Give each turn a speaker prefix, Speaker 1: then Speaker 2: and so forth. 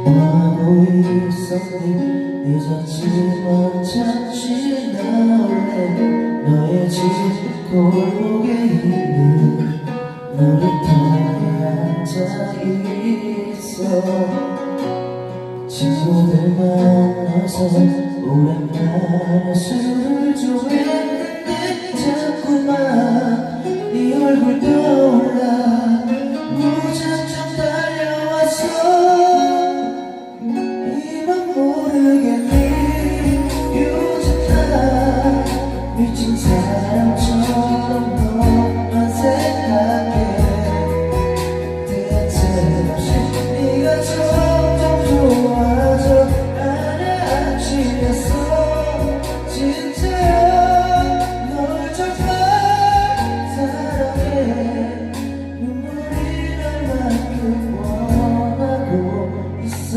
Speaker 1: 원하고 있었니 늦었지만 잠시 나올래 너의 집 골목에 있는 놀이터에 앉아있어 친구들 만나서 오랜만에 술을 좀 했는데 자꾸만 네 얼굴 떠올라 무작정 달려와서 이만 모르겠니 요즘 나 미친 사람처럼 너만 생각해 대체 없이 네가 점점 좋아져 하나아침에서 진짜 널 정말 사랑해 눈물이 날 만큼 원하고 있어